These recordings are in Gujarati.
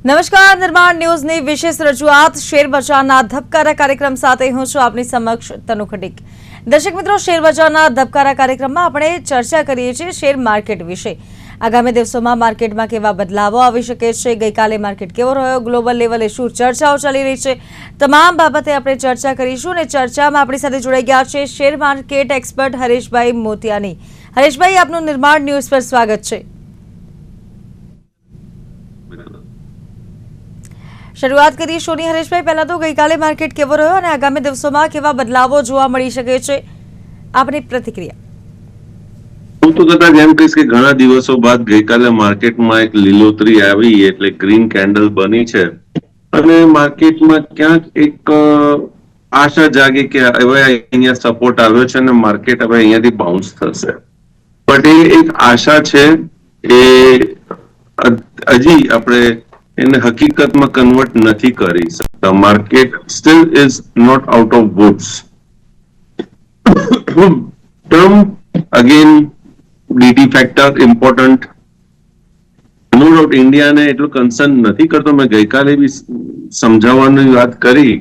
નમસ્કાર, નિર્માણ ન્યૂઝની વિશેષ રજૂઆત શેર બજારના ધબકારા કાર્યક્રમ સાથે હું છું આપની સમક્ષ તનુ ખટીક। દર્શક મિત્રો, શેર બજારના ધબકારા કાર્યક્રમમાં આપણે ચર્ચા કરીએ છીએ શેર માર્કેટ વિશે। આગામી દિવસોમાં માર્કેટમાં કેવા બદલાવો આવી શકે છે, ગઈકાલે માર્કેટ કેવો રહ્યો, ગ્લોબલ લેવલે શું ચર્ચાઓ ચાલી રહી છે, તમામ બાબતે આપણે ચર્ચા કરીશું। અને ચર્ચામાં આપણી સાથે જોડાઈ ગયા છે share market expert Hareshbhai Motiyani. Hareshbhai, આપનું નિર્માણ ન્યૂઝ પર સ્વાગત છે। શરૂઆત કરીએ શોની। હરેશભાઈ, પહેલા તો ગઈકાલે માર્કેટ કેવો રહ્યો અને આગામી દિવસોમાં કેવા બદલાવો જોવા મળી શકે છે, આપની પ્રતિક્રિયા? હું તો કદાચ એમ કહીશ કે ઘણા દિવસો બાદ ગઈકાલે માર્કેટમાં એક લીલોતરી આવી, એટલે ગ્રીન કેન્ડલ બની છે અને માર્કેટમાં ક્યાંક એક આશા જાગી કે હવે અહીંયા સપોર્ટ આવ્યો છે અને માર્કેટ હવે અહીંયાથી બાઉન્સ થશે। બટ એ એક આશા છે, એ હજી આપણે એને હકીકતમાં કન્વર્ટ નથી કરી શકતા। Market still is not out of woods. Trump again ડીડી ફેક્ટર ઇમ્પોર્ટન્ટ, નો ડાઉટ ઇન્ડિયાને એટલું કન્સર્ન નથી કરતો। મેં ગઈકાલે બી સમજાવવાની વાત કરી,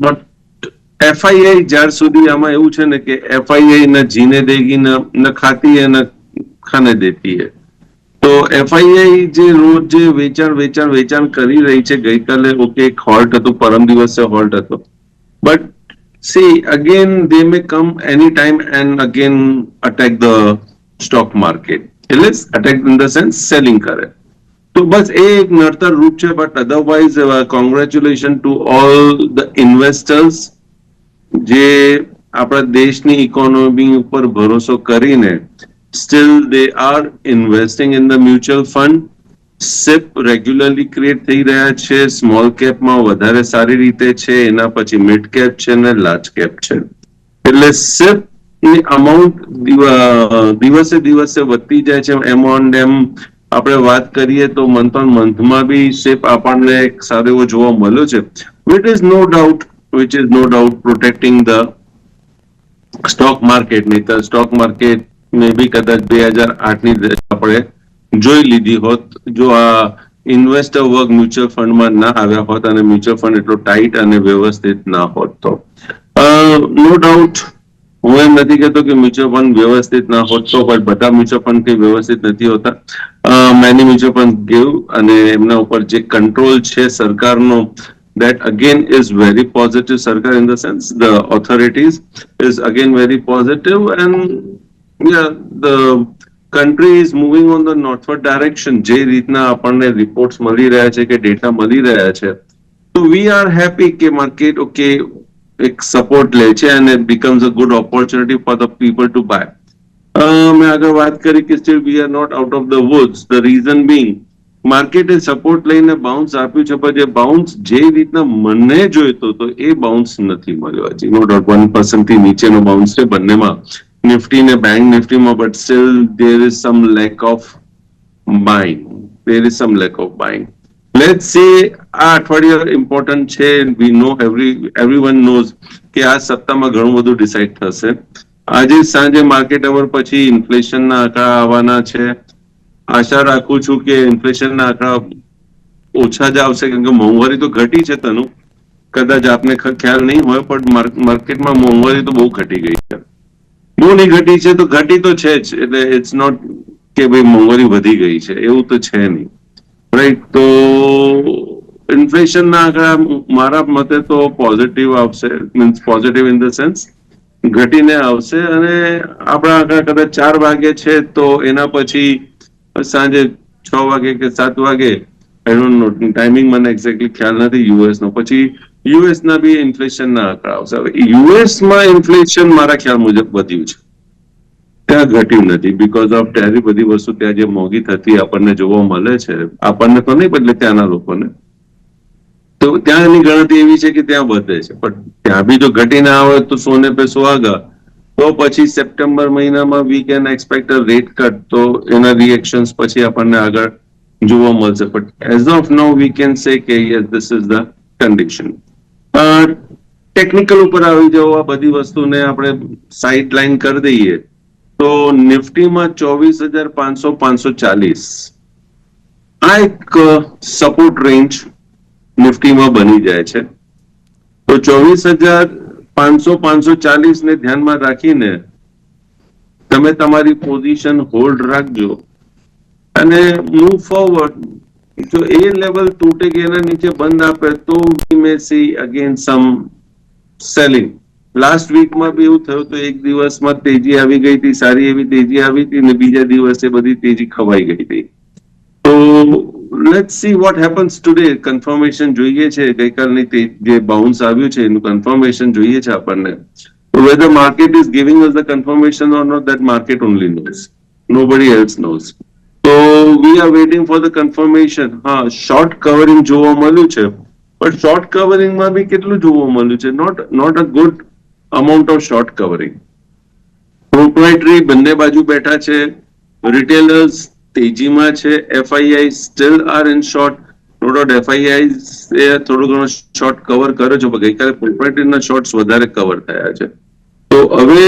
બટ એફઆઈઆઈ જ્યાર સુધી આમાં એવું છે ને કે એફઆઈઆઈ ન જીને દેગી ન ખાતી હે ન ખાને દેતી હે। તો એફઆઈઆઈ જે રોજ જે વેચાણ કરી રહી છે, ગઈકાલે ઓકે એક હોલ્ટ હતું, પરમ દિવસે હોલ્ટ હતો, but see again they may come anytime and again attack the stock market, એટલે attack in the sense selling કરે। તો બસ એ એક નડતર રૂપ છે, but otherwise congratulation to all the investors જે આપણા દેશની ઇકોનોમી ઉપર ભરોસો કરીને still they are investing in the mutual fund। SIP regularly create થઈ રહ્યા છે, સ્મોલ કેપમાં વધારે સારી રીતે છે, એના પછી મિડ કેપ છે ને લાર્જ કેપ છે। એટલે SIP ની અમાઉન્ટ દિવસે દિવસે વધતી જાય છે। એમ ઓન એમ આપણે વાત કરીએ તો મંથ ઓન મંથમાં બી SIP આપણને એક સારો એવો જોવા મળ્યો છે, which is no doubt protecting the stock market. નહીં તો સ્ટોક માર્કેટ ને બી કદાચ 2008ની આપણે જોઈ લીધી હોત જો આ ઇન્વેસ્ટર વર્ગ મ્યુચ્યુઅલ ફંડમાં ના આવ્યા હોત અને મ્યુચ્યુઅલ ફંડ એટલો ટાઈટ અને વ્યવસ્થિત ના હોત તો નો ડાઉટ હું એમ નથી કહેતો કે મ્યુચ્યુઅલ ફંડ વ્યવસ્થિત ના હોત તો, પણ બધા મ્યુચ્યુઅલ ફંડ કઈ વ્યવસ્થિત નથી હોતા। મેની મ્યુચ્યુઅલ ફંડ ગેવ અને એમના ઉપર જે કંટ્રોલ છે સરકારનો, that again is very positive. Sarkar in the sense the authorities is again very positive, and yeah, the country is moving on the northward direction. જે રીતના આપણને રિપોર્ટ્સ મળી રહ્યા છે કે ડેટા મળી રહ્યા છે, તો we are happy કે માર્કેટ ઓકે એક સપોર્ટ લે છે and it becomes a good opportunity for the people to buy। મેં આગળ વાત કરી કે still we are not out of the woods, the reason being માર્કેટે સપોર્ટ લઈને બાઉન્સ આપ્યું છે, પણ જે બાઉન્સ જે રીતના મને જોઈતો તો એ બાઉન્સ નથી મળ્યો હજી। નો ડાઉટ 1% થી નીચેનો બાઉન્સ છે બંનેમાં, નિફ્ટી ને બેંક નિફ્ટીમાં, but still there is some lack of buying। Let's say આ અઠવાડિયે ઇમ્પોર્ટન્ટ છે, we know everyone knows કે આ સપ્તાહમાં ઘણું બધું ડિસાઇડ થશે। આજે સાંજે માર્કેટ અવર પછી ઇન્ફ્લેશનના આંકડા આવવાના છે। આશા રાખું છું કે ઇન્ફ્લેશનના આંકડા ઓછા જ આવશે, કેમ કે મોંઘવારી તો ઘટી છે તનુ, કદાચ આપને ખ્યાલ નહીં હોય પણ માર્કેટમાં મોંઘવારી તો બહુ ઘટી ગઈ છે। બહુ નહીં ઘટી છે તો ઘટી તો છે જ, એટલે ઇટ્સ નોટ કે ભાઈ મોંઘવારી વધી ગઈ છે, એવું તો છે નહીં, રાઈટ। તો ઇન્ફ્લેશનના આંકડા મારા મતે તો પોઝિટિવ આવશે, means positive in the sense ઘટીને આવશે, અને આપણા આંકડા કદાચ 4 વાગે છે તો એના પછી સાંજે 6 વાગે કે 7 વાગે, આઈ ડોન્ટ નો ટાઈમિંગ મને એક્ઝેક્ટલી ખ્યાલ નથી યુએસ નો, પછી યુએસ ના બી ઇન્ફ્લેશનના આંકડા આવશે। હવે યુએસમાં ઇન્ફ્લેશન મારા ખ્યાલ મુજબ વધ્યું છે, ત્યાં ઘટ્યું નથી, બીકોઝ ઓફ ત્યારે બધી વસ્તુ ત્યાં જે મોંઘી થતી આપણને જોવા મળે છે, આપણને તો નહીં બદલે ત્યાંના લોકોને, તો ત્યાંની ગણતરી એવી છે કે ત્યાં વધે છે, પણ ત્યાં બી જો ઘટીને આવે તો સોને પે સુહાગા, તો પછી સપ્ટેમ્બર મહિનામાં we can expect a rate cut, તો એના રિએક્શન્સ પછી આપણને આગળ જોવા મળશે, but as of now we can say કે yes this is the condition. Technical ઉપર આવી જવું, આ બધી વસ્તુને આપણે સાઇડ લાઈન કરી દઈએ તો નિફ્ટીમાં 24,500 540, આ એક સપોર્ટ રેન્જ નિફ્ટીમાં બની જાય છે. તો 24,500-540 ને ધ્યાનમાં રાખીને તમે તમારી પોઝિશન હોલ્ડ રાખજો અને મૂવ ફોરવર્ડ. જો એ લેવલ તૂટે કે એના નીચે બંધ આપે તો વી મે સી અગેન સમ સેલિંગ. લાસ્ટ વીકમાં બી એવું થયું તો એક દિવસમાં તેજી આવી ગઈ હતી, સારી એવી તેજી આવી હતી, ને બીજા દિવસે બધી તેજી ખવાઈ ગઈ હતી. તો let's see what happens today. Confirmation જોઈએ છે, ગઈકાલની જે બાઉન્સ આવ્યું છે એનું કન્ફર્મેશન જોઈએ છે આપણને. whether market is giving us the confirmation or not, that market only knows, nobody else knows. So we are waiting for the confirmation. હા, શોર્ટ કવરિંગ જોવા મળ્યું છે, પણ શોર્ટ કવરિંગમાં બી કેટલું જોવા મળ્યું છે? Not a good amount of short covering. Proprietary બંને બાજુ બેઠા છે, રિટેલર્સ તેજીમાં છે, FII still are in short. No doubt FII એ થોડું ઘણું શોર્ટ કવર કર્યો છે, પણ ગઈકાલે પ્રોપ્રાઇટરીના શોર્ટ્સ વધારે કવર થયા છે. તો હવે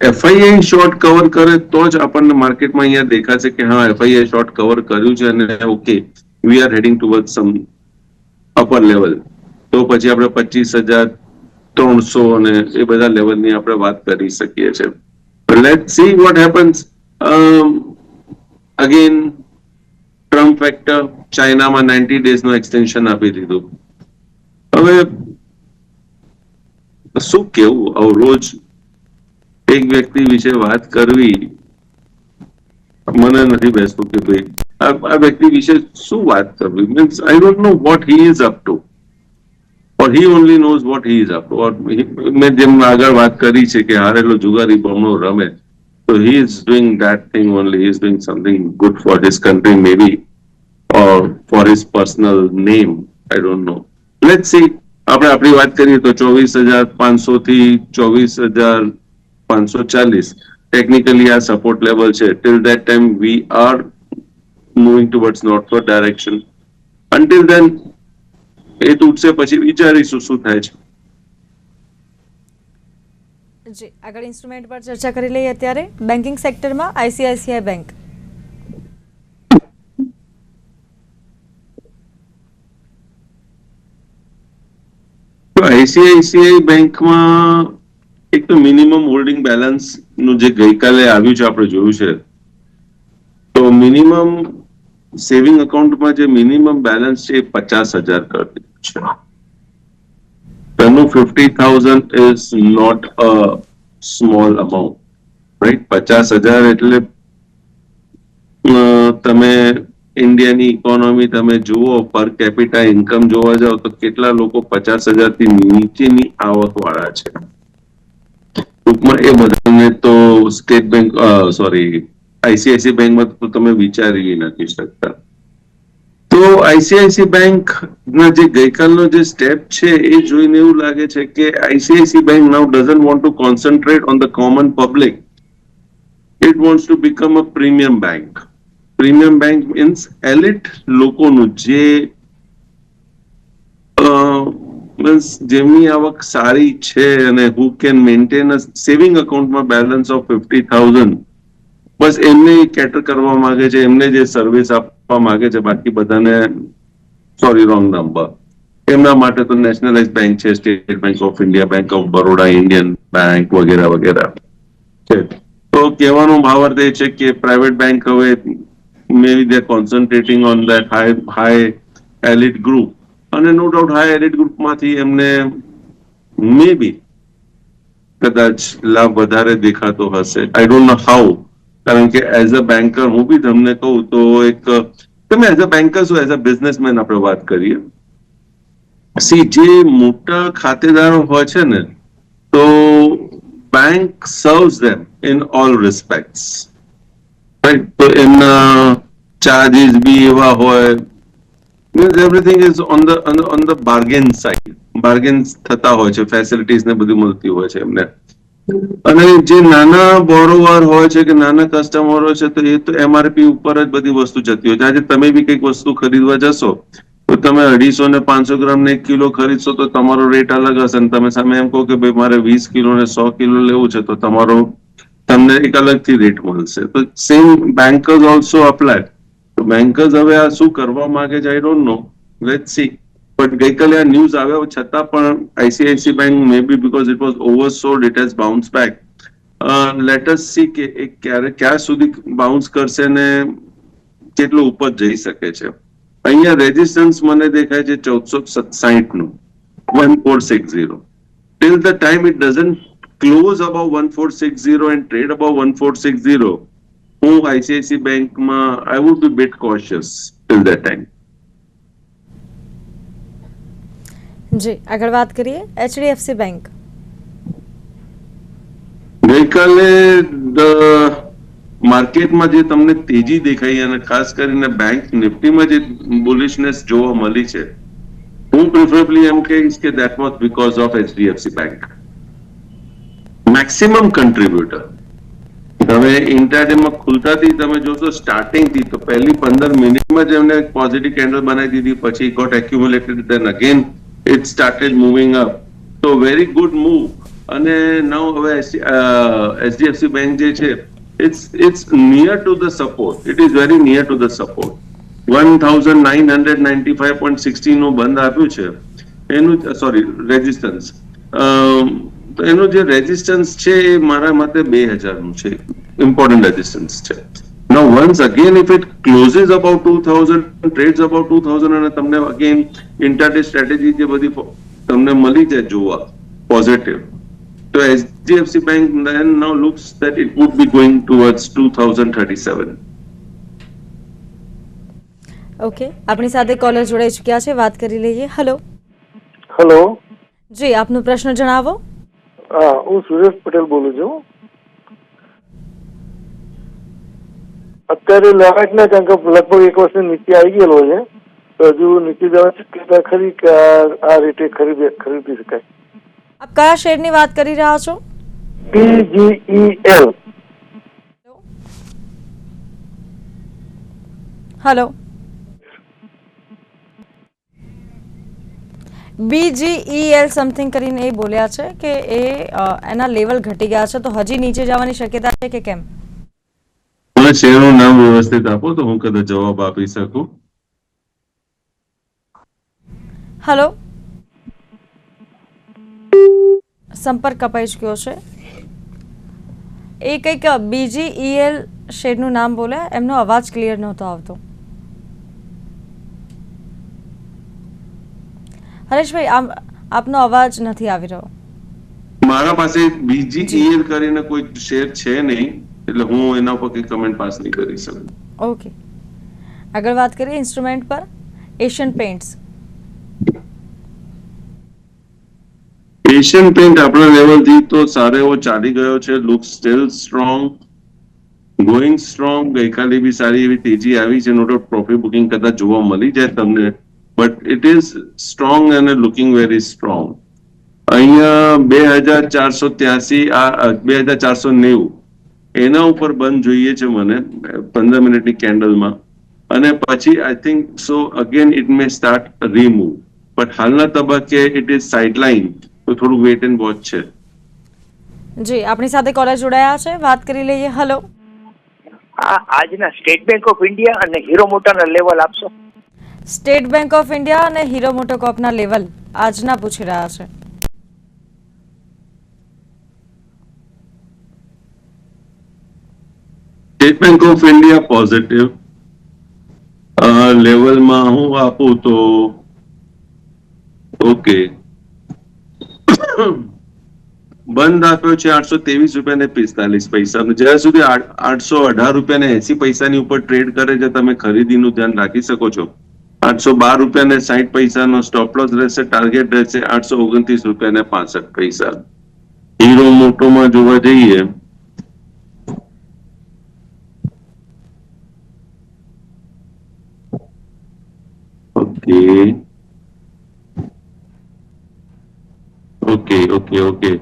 એફઆઈઆઈ શોર્ટ કવર કરે તો જ આપણને માર્કેટમાં અહીંયા દેખાશે કે હા, એફઆઈઆઈ શોર્ટ કવર કર્યું છે અને okay we are heading toward some upper level. તો પછી આપણે 25,300 અને એ બધા લેવલની આપણે વાત કરી શકીએ છીએ. Let's see what happens. Again Trump factor, ચાઇનામાં 90 ડેઝનું એક્સટેન્શન આપી દીધું. હવે શું કેવું, આવું રોજ એક વ્યક્તિ વિશે વાત કરવી મને નથી બેસતું કે ભાઈ આ વ્યક્તિ વિશે શું વાત કરવી. Means I don't know what he is up to, or he only knows what he is up to. Or મેં જેમ આગળ વાત કરી છે કે હારેલો જુગારી બમણો રમે, so he is doing that thing only. He is doing something good for his country maybe, or for his personal name. I don't know. Let's see. આપણે આપણી વાત કરીએ તો 24,500 થી 24,540 ટેકનિકલી આ સપોર્ટ લેવલ છે. Till that time we are moving towards northward direction. Until then એ તૂટશે પછી વિચારીશું શું થાય છે. જી, આગળ ઇન્સ્ટ્રુમેન્ટ પર ચર્ચા કરી લઈએ. અત્યારે બેન્કિંગ સેક્ટરમાં આઈસીઆઈસીઆઈ બેંક. આઈસીઆઈસીઆઈ બેંકમાં એક તો મિનિમમ હોલ્ડિંગ બેલેન્સ નું જે ગઈકાલે આવ્યું છે આપણે જોયું છે, તો મિનિમમ સેવિંગ અકાઉન્ટમાં જે મિનિમમ બેલેન્સ છે એ 50,000 કરી દીધું છે. તેનું 50,000 is not a small amount, right? 50,000 એટલે તમે ઇન્ડિયાની ઇકોનોમી તમે જુઓ, પર કેપિટા ઇન્કમ જોવા જાવ તો કેટલા લોકો 50,000 થી નીચેની આવક વાળા છે. ટૂંકમાં એ બધાને તો સ્ટેટ બેંક આઈસીઆઈસી બેંકમાં તો તમે વિચારી નથી શકતા. તો આઈસીઆઈસી બેંક ના જે ગઈકાલનો જે સ્ટેપ છે એ જોઈને એવું લાગે છે કે ICICI bank now doesn't want to concentrate on the common public. It wants to become a premium bank. Premium bank means elite લોકોનું જે મીન્સ જેમની આવક સારી છે અને who can maintain a saving અકાઉન્ટમાં બેલેન્સ ઓફ 50,000, બસ એમને કેટર કરવા માંગે છે, એમને જે સર્વિસ આપવા માંગે છે. બાકી બધાને રોંગ નંબર. એમના માટે તો નેશનલાઇઝ બેંક છે, state bank of India, bank of Baroda, Indian bank વગેરે વગેરે છે. તો કહેવાનો ભાવાર્થ એ છે કે પ્રાઇવેટ બેંક હવે maybe they're concentrating on that high elite group. અને નો ડાઉટ હાઈ એલિટ ગ્રુપમાંથી એમને મે બી કદાચ લાભ વધારે દેખાતો હશે. આઈ ડોન્ટ નો હાઉ. કારણ કે એઝ અ બેન્કર હું બી તમને કહું તો એક તમે એઝ અ બેન્કર છો, એઝ અ બિઝનેસમેન આપણે વાત કરીએ. સી જે મોટા ખાતેદારો હોય છે ને, તો bank serves them in all રિસ્પેક્ટ્સ, right? તો એમના ચાર્જીસ બી એવા હોય, means everything is on the bargain side. Bargain થતા હોય છે, ફેસિલિટીઝ ને બધું મળતી હોય છે એમને. અને જે નાના બોરોવર હોય છે કે નાના કસ્ટમર હોય છે, તો એ તો એમઆરપી ઉપર જ બધી વસ્તુ જતી હોય છે. આજે તમે બી કંઈક વસ્તુ ખરીદવા જશો તો તમે 250 ને 500 ગ્રામ ને 1 કિલો ખરીદશો તો તમારો રેટ અલગ હશે. અને તમે સામે એમ કહો કે ભાઈ મારે 20 કિલો ને 100 કિલો લેવું છે, તો તમને એક અલગથી રેટ મળશે. તો સેમ બેન્કર્સ ઓલ્સો અપ્લાય. તો બેન્કર્સ હવે આ શું કરવા માંગે છે I don't know, let's see. But ગઈકાલે આ ન્યૂઝ આવ્યા છતાં પણ ICICI bank may be because it was oversold it has bounce back. Let us see કે એ ક્યાં સુધી બાઉન્સ કરશે ને કેટલું ઉપર જઈ શકે છે. અહીંયા રેઝિસ્ટન્સ મને દેખાય છે 1460 નું, 1460. Till the time it doesn't close above 1460 and trade above 1460, હું આઈસીઆઈસી બેંકમાં I would be bit cautious till that time. જી આગળ વાત કરીએ એચડીએફસી બેંક. ગઈકાલે માર્કેટમાં જે તમને તેજી દેખાઈ અને ખાસ કરીને બેંક નિફ્ટીમાં જે બુલિશનેસ જોવા મળી છે, હું પ્રિફરેબલી એમ કહીશ કે that was because of HDFC bank. Maximum કન્ટ્રીબ્યુટર હવે ઇન્ટ્રાડેમાં ખુલતાથી તમે જોશો સ્ટાર્ટિંગથી તો પહેલી 15 મિનિટમાં જ એમને પોઝિટિવ કેન્ડલ બનાવી દીધી, પછી got accumulated, then again it started moving up. તો વેરી ગુડ મૂવ. અને નાઉ હવે એચડીએફસી બેંક જે છે it's near to the support. It is very near to the support. 1995.60 નું બંધ આપ્યું છે એનું, સોરી રેઝિસ્ટન્સ. તો એનું જે રેઝિસ્ટન્સ છે એ મારા મતે 2000 નું છે, ઇમ્પોર્ટન્ટ રેઝિસ્ટન્સ છે. Now once again if it closes about 2000, trades about 2000 અને તમને again intraday strategy જે બધી તમને મળી જાય જોવા પોઝિટિવ, તો HDFC Bank then now looks that it would be going towards 2037. Okay, આપણી સાથે કોલર જોડાઈ ચૂક્યા છે, વાત કરી લઈએ. હેલો. હેલો. જી આપનો પ્રશ્ન જણાવો. હા, હું સુરેશ પટેલ બોલું છું. અત્યારે લેવાય જ ના, કારણ કે લગભગ 1 વર્ષ નીચે આવી ગયેલો છે, તો હજુ નીચે જવાની શક્યતા ખરી કે આ રેટે ખરીદી શકાય? આપ કયા શેરની વાત કરી રહ્યા છો? PGEL. હેલો. BGEL સમથિંગ કરીને એ બોલ્યા છે કે એ એના લેવલ ઘટી ગયા છે, તો હજી નીચે જવાની શક્યતા છે કે કેમ? મને શેરનું નામ વ્યવસ્થિત આપો તો હું કદાચ જવાબ આપી શકું. હેલો. સંપર્ક કપાઈ ચૂક્યો છે. એ કંઈક BGEL શેરનું નામ બોલ્યા, એમનો અવાજ ક્લિયર નહોતો આવતો. હરેશભાઈ આપનો અવાજ નથી આવી રહ્યો. મારા પાસે BGEL કરીને કોઈ શેર છે નહીં, એટલે હું એના ઉપર કઈ કમેન્ટ પાસ નહીં કરી શકું. ઓકે, આગળ વાત કરીએ ઇન્સ્ટ્રુમેન્ટ પર. Asian pants. એશિયન પેન્ટ આપણા લેવલથી તો સારો એવો ચાલી ગયો છે. Look steel strong, going strong. ગઈકાલે બી સારી એવી તેજી આવી છે. નો ડાઉટ પ્રોફિટ બુકિંગ કદાચ જોવા મળી જાય તમને, બટ ઇટ ઇઝ સ્ટ્રોંગ અને લુકિંગ વેરી સ્ટ્રોંગ. અહીંયા 2483, આ 2490 એના ઉપર બંધ જોઈએ છે મને 15 મિનિટની કેન્ડલમાં, અને પછી I think so again it may start remove. But હાલના તબક્કે ઇટ ઇઝ સાઇડલાઇન, તો થોડું વેટ એન્ડ વોચ છે. જી આપણી સાથે કોલર જોડાયા છે, વાત કરી લઈએ. હેલો. આજના સ્ટેટ બેંક ઓફ ઇન્ડિયા અને હીરો મોટરના લેવલ આપશો? સ્ટેટ બેંક ઓફ ઇન્ડિયા અને હીરો મોટોકોર્પના લેવલ આજના પૂછી રહ્યા છે. State bank of India positive લેવલમાં હું આપું તો ઓકે. બંધ આપ્યો છે 823.45 જ્યાં સુધી 818 રૂપિયા ને 80 પૈસાની ઉપર ટ્રેડ કરે છે, તમે ખરીદીનું ધ્યાન રાખી શકો છો. 812 રૂપિયા ને 60 પૈસાનો સ્ટોપ લોસ રહેશે, ટાર્ગેટ રહેશે 829 રૂપિયા ને 65 પૈસા. હીરો મોટોમાં જોવા જઈએ ઓકે.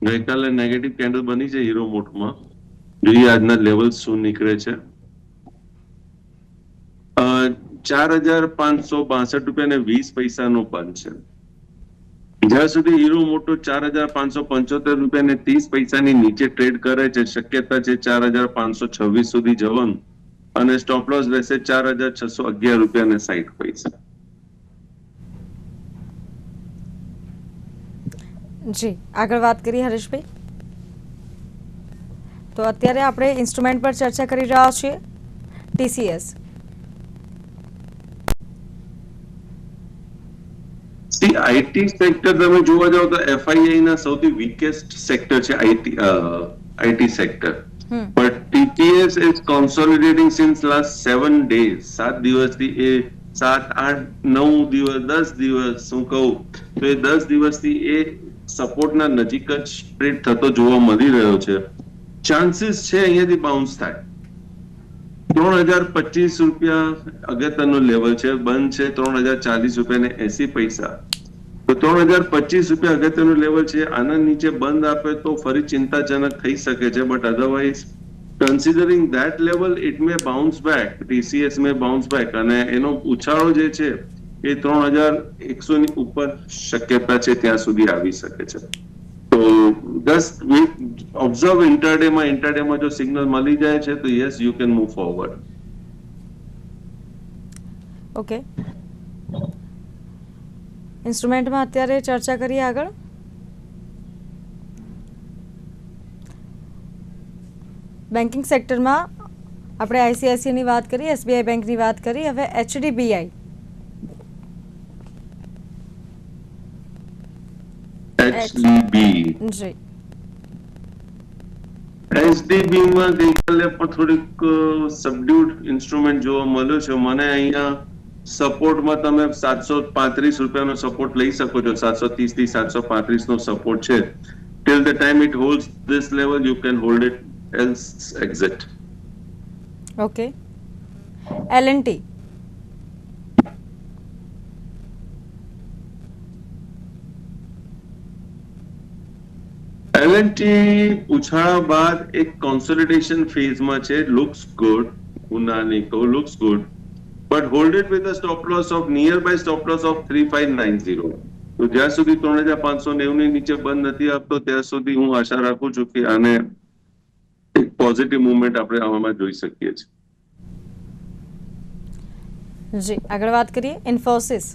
ગઈકાલે નેગેટિવ કેન્ડલ બની છે હીરો મોટમાં, જોઈએ આજના લેવલ શું નીકળે છે. 4562 રૂપિયા ને 20 પૈસાનો બંધ છે. જ્યાં સુધી હીરો મોટો 4575 રૂપિયા ને 30 પૈસાની નીચે ટ્રેડ કરે છે, શક્યતા છે 4526 સુધી જવાનું. અને સ્ટોપ લોસ રહેશે 4,611 રૂપિયા ને 60 પૈસા. જી આગળ વાત કરીએ હરેશભાઈ. તો અત્યારે આપણે ઇન્સ્ટ્રુમેન્ટ પર ચર્ચા કરી રહ્યા છીએ TCS. આઈટી સેક્ટર તમે જોવા જાવ તો FII ના સૌથી વીકેસ્ટ સેક્ટર છે IT sector. But TCS is consolidating since last 7 days. 7 દિવસથી એ 7, 8, 9 દિવસ 10 દિવસ હું કહું તો એ 10 દિવસથી એ સપોર્ટના નજીક જ ટ્રેડ થતો જોવા મળી રહ્યો છે. ચાન્સીસ છે અહીંયાથી બાઉન્સ થાય. 3,025 રૂપિયા અગત્યનું લેવલ છે. બંધ છે 3,040 રૂપિયા ને 80 પૈસા. તો 3,025 રૂપિયા અગત્યનું લેવલ છે. આના નીચે બંધ આપે તો ફરી ચિંતાજનક થઈ શકે છે. But otherwise considering that level it may bounce back. TCS May bounce back અને એનો ઉછાળો જે છે એ 3,100 ની ઉપર શક્યતા છે ત્યાં સુધી આવી શકે છે. તો જસ્ટ ઓબ્ઝર્વ ઇન્ટરડેમાં જો સિગ્નલ મળી જાય છે તો yes you can move forward. Okay, ઇન્સ્ટ્રુમેન્ટમાં અત્યારે ચર્ચા કરીએ આગળ. બેન્કિંગ સેક્ટરમાં આપણે ICICI ની વાત કરી, SBI બેંકની વાત કરી, હવે HDBI. જી HDB માં ગઈકાલે પણ થોડીક સબડ્યુડ ઇન્સ્ટ્રુમેન્ટ જોવા મળ્યો છે. મને અહીંયા સપોર્ટમાં તમે 735 રૂપિયાનો સપોર્ટ લઈ શકો છો. 730 થી 735 નો સપોર્ટ છે. Till the time it holds this level you can hold it, else exit. Okay, L&T. L&T ઉછાળા બાદ એક કોન્સોલિડેશન ફેઝમાં છે. લુક્સ ગુડ, હું ના નહીં કહું, looks good, but hold it with a stop loss of near by stop loss of 3,590. તો જ્યાં સુધી 3,590 ની નીચે બંધ નથી આપતો ત્યાં સુધી હું આશા રાખું છું કે આને એક પોઝિટિવ મુવમેન્ટ આપણે આમાં જોઈ શકીએ છીએ. જી આગળ વાત કરીએ ઇન્ફોસિસ.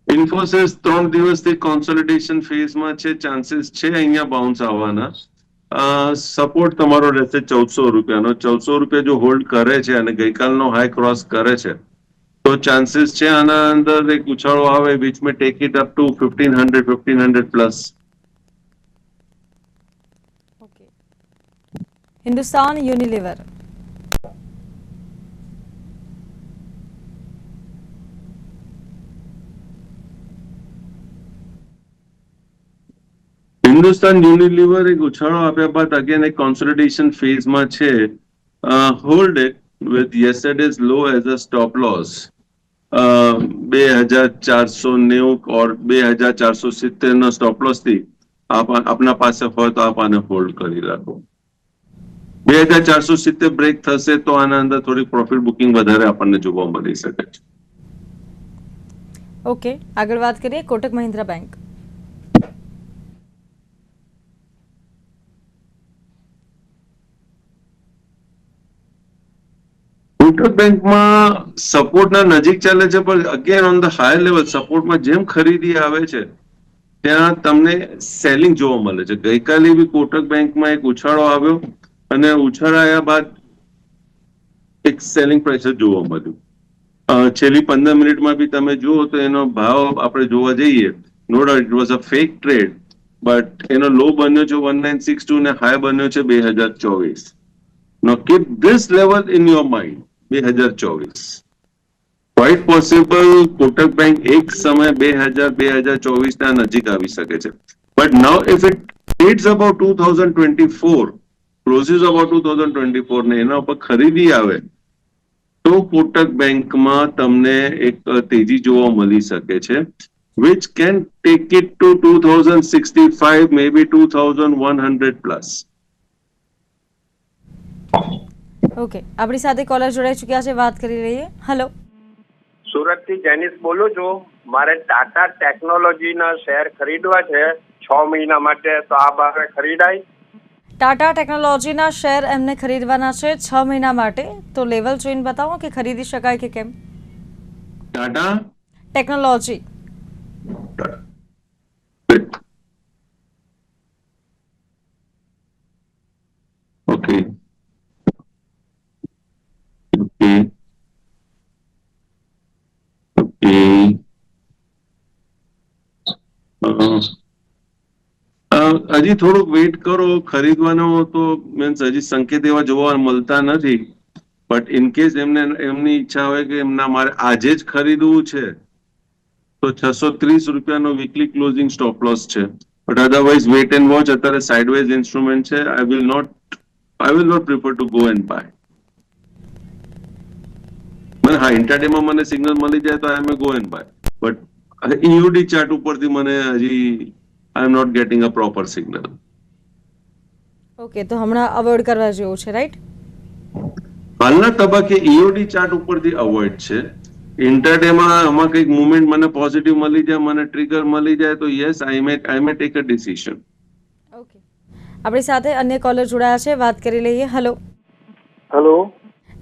ઇન્ફોસિસ 3 દિવસથી કોન્સોલિડેશન ફેઝમાં છે. ચાન્સીસ છે અહીંયા બાઉન્સ આવવાના. સપોર્ટ તમારો રહેશે 1,400 રૂપિયાનો. 1,400 રૂપિયા જો હોલ્ડ કરે છે અને ગઈકાલનો હાઈ ક્રોસ કરે છે તો ચાન્સીસ છે આના અંદર એક ઉછાળો આવે which may take it up to 1,500 plus. Okay, Hindustan Unilever. Hindustan Unilever એક ઉછાળો આપ્યા બાદ અગેન એક કોન્સોલિડેશન ફેઝમાં છે. Hold it with yesterday's low as a stop loss 2,490 or 2,470 નો સ્ટોપ લોસ થી આપના પાસે હોય તો આપ આને હોલ્ડ કરી રાખો. 2,470 બ્રેક થશે તો આના અંદર થોડી પ્રોફિટ બુકિંગ વધારે આપણને જોવા મળી શકે છે. ઓકે, આગળ વાત કરીએ કોટક મહિન્દ્રા બેંક. કોટક બેંકમાં સપોર્ટના નજીક ચાલે છે પણ again on the higher level સપોર્ટમાં જેમ ખરીદી આવે છે ત્યાં તમને સેલિંગ જોવા મળે છે. ગઈકાલે બી કોટક બેંકમાં એક ઉછાળો આવ્યો અને ઉછાળાયા બાદ એક સેલિંગ પ્રેશર જોવા મળ્યું. છેલ્લી 15 મિનિટમાં બી તમે જુઓ તો એનો ભાવ આપણે જોવા જઈએ, no doubt it was a fake trade, but એનો લો બન્યો છે 1962 ને હાઈ બન્યો છે 2024. Now keep this level in your mind. 2024 quite possible Kotak bank એક સમય 2024 ના નજીક આવી શકે છે. But now if it trades about 2024, clauses about 2024 ને એના ઉપર ખરીદી આવે તો કોટક બેંકમાં તમને એક તેજી જોવા મળી શકે છે which can take it to 2065, maybe 2100 plus. Okay, આપણી સાથે કોલર જોડાઈ ચૂક્યા છે, વાત કરી રહીએ. હેલો. સુરતથી જેનિસ બોલું છું. મારે ટાટા ટેકનોલોજીના શેર ખરીદવા છે 6 મહિના માટે, તો આ ભાવે ખરીદાય? ટાટા ટેકનોલોજીના શેર એમને ખરીદવાના છે 6 મહિના માટે, તો લેવલ જોઈને બતાવો કે ખરીદી શકાય કે કેમ. Tata technology okay okay okay હજી થોડુંક વેઇટ કરો. ખરીદવાનો તો મીન્સ હજી સંકેત એવા જોવા મળતા નથી, બટ ઇન કેસ એમની ઈચ્છા હોય કે એમના મારે આજે જ ખરીદવું છે તો 630 રૂપિયાનો વીકલી ક્લોઝિંગ સ્ટોપ લોસ છે. But otherwise wait and watch. અત્યારે સાઇડવેઝ ઇન્સ્ટ્રુમેન્ટ છે. I will not prefer to go and buy. મને હા, ઇન્ટરડેમાં મને સિગ્નલ મળી જાય તો I may go and buy, but EOD chart ઉપરથી મને હજી I am not getting a proper signal. Okay, તો હમણાં અવોઇડ કરવા જેવું છે, રાઈટ? હાલના તબક્કે ઈઓડી ચાર્ટ ઉપરથી અવોઇડ છે. ઇન્ટરડેમાં આમાં કંઈક મુવમેન્ટ મને પોઝિટિવ મળી જાય, મને ટ્રિગર મળી જાય તો yes, I may take a decision. Okay, આપણી સાથે અન્ય કોલર જોડાયા છે, વાત કરી લઈએ. હેલો. હેલો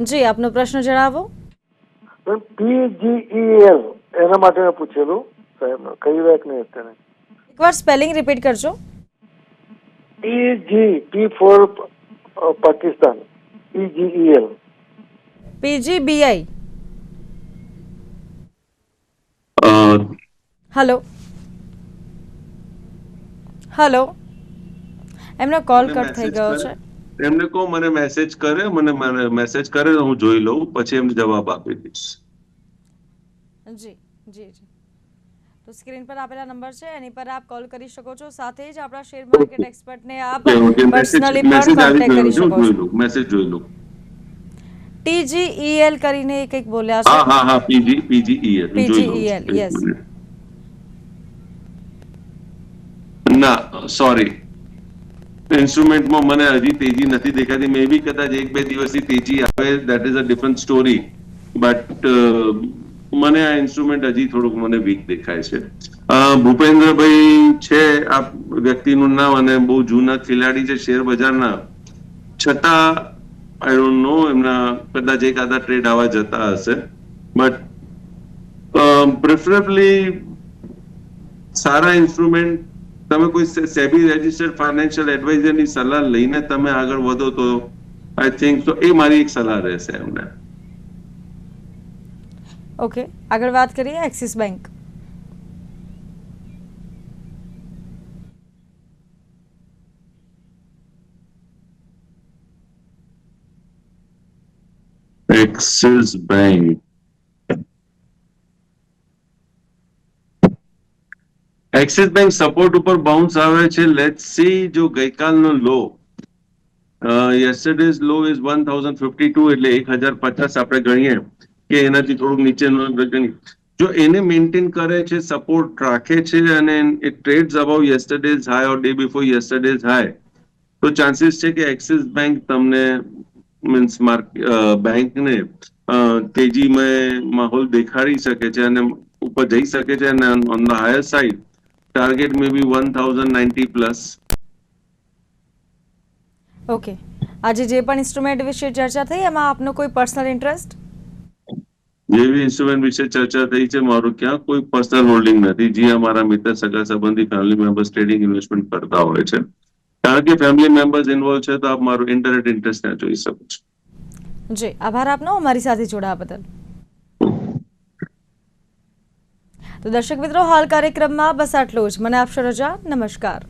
જી, આપનો પ્રશ્ન જણાવો. PGEL એના માટે મેં પૂછેલું સાહેબ, કઈ વાત નહીં અત્યારે. એકવાર સ્પેલિંગ રિપીટ કરજો. P for Pakistan, PGEL. PGBI. Hello hello, એમનો કોલ કટ થઈ ગયો છે. એમને કહો મને મેસેજ કરે, મને મેસેજ કરે તો હું જોઈ લઉં, પછી એમને જવાબ આપી દઈશ. જી જી જી, તો સ્ક્રીન પર આપેલા નંબર છે એની પર આપ કોલ કરી શકો છો. સાથે જ આપણા શેર માર્કેટ એક્સપર્ટને આપ પર્સનલી પણ કોન્ટેક્ટ કરી શકો છો. મેસેજ જોઈ લઉં. TGEL કરીને કંઈક બોલ્યા છે. હા હા હા, PGEL. PGEL, yes. ના સોરી, ઇન્સ્ટ્રુમેન્ટમાં મને હજી તેજી નથી દેખાતી. મે બી કદાચ 1-2 દિવસથી તેજી આવે, that is a different story, but મને આ ઇન્સ્ટ્રુમેન્ટ હજી થોડુંક મને વીક દેખાય છે. ભૂપેન્દ્રભાઈ છે આ વ્યક્તિનું નામ, અને બહુ જૂના ખેલાડી છે શેર બજારના, છતાં આઈ ડોન્ટ નો, એમના કદાચ એકાદા ટ્રેડ આવા જતા હશે, બટ પ્રેફરેબલી સારા ઇન્સ્ટ્રુમેન્ટ તમે કોઈ સેબી રજિસ્ટર્ડ ફાઇનાન્શિયલ એડવાઇઝરની સલાહ લઈને તમે આગળ વધો તો આઈ થિંક તો એ મારી એક સલાહ રહેશે એમને. ઓકે, આગળ વાત કરીએ. Axis bank. Axis bank axis bank support ઉપર બાઉન્સ આવે છે. લેટ્સ સી, જો ગઈકાલનો લો, યસ્ટરડેઝ લો ઇઝ 1052, એટલે 1050 આપણે ગણીએ કે એનાથી થોડુંક નીચેનો ગણી, જો એને મેન્ટેન કરે છે, સપોર્ટ રાખે છે, અને it trades about yesterday's high or day before yesterday's high, તો ચાન્સીસ છે કે એક્સિસ બેંક તમને મીન્સ બેંકને તેજીમય માહોલ દેખાડી શકે છે અને ઉપર જઈ શકે છે, અને on the higher side target may be 1090 plus. Okay, આજે જે પણ ઇન્સ્ટ્રુમેન્ટ વિશે ચર્ચા થઈ એમાં આપનો કોઈ પર્સનલ ઇન્ટરેસ્ટ? જેવી ઇન્સ્ટ્રુમેન્ટ વિશે ચર્ચા થઈ છે, મારું ક્યાં કોઈ પર્સનલ હોલ્ડિંગ નથી. જે અમારા મિત્ર, સગા સંબંધી, ફેમિલી મેમ્બર્સ ટ્રેડિંગ ઇન્વેસ્ટમેન્ટ કરતા હોય છે, કારણ કે ફેમિલી મેમ્બર્સ ઇન્વોલ્વ છે, તો આપ મારું ઇન્ટરનેટ ઇન્ટરેસ્ટ ત્યાં જોઈ શકો છો. જી, આભાર આપનો અમારી સાથે જોડાવા બદલ. તો દર્શક મિત્રો, હાલ કાર્યક્રમમાં બસ આટલું જ. મને આપશો રજા. નમસ્કાર.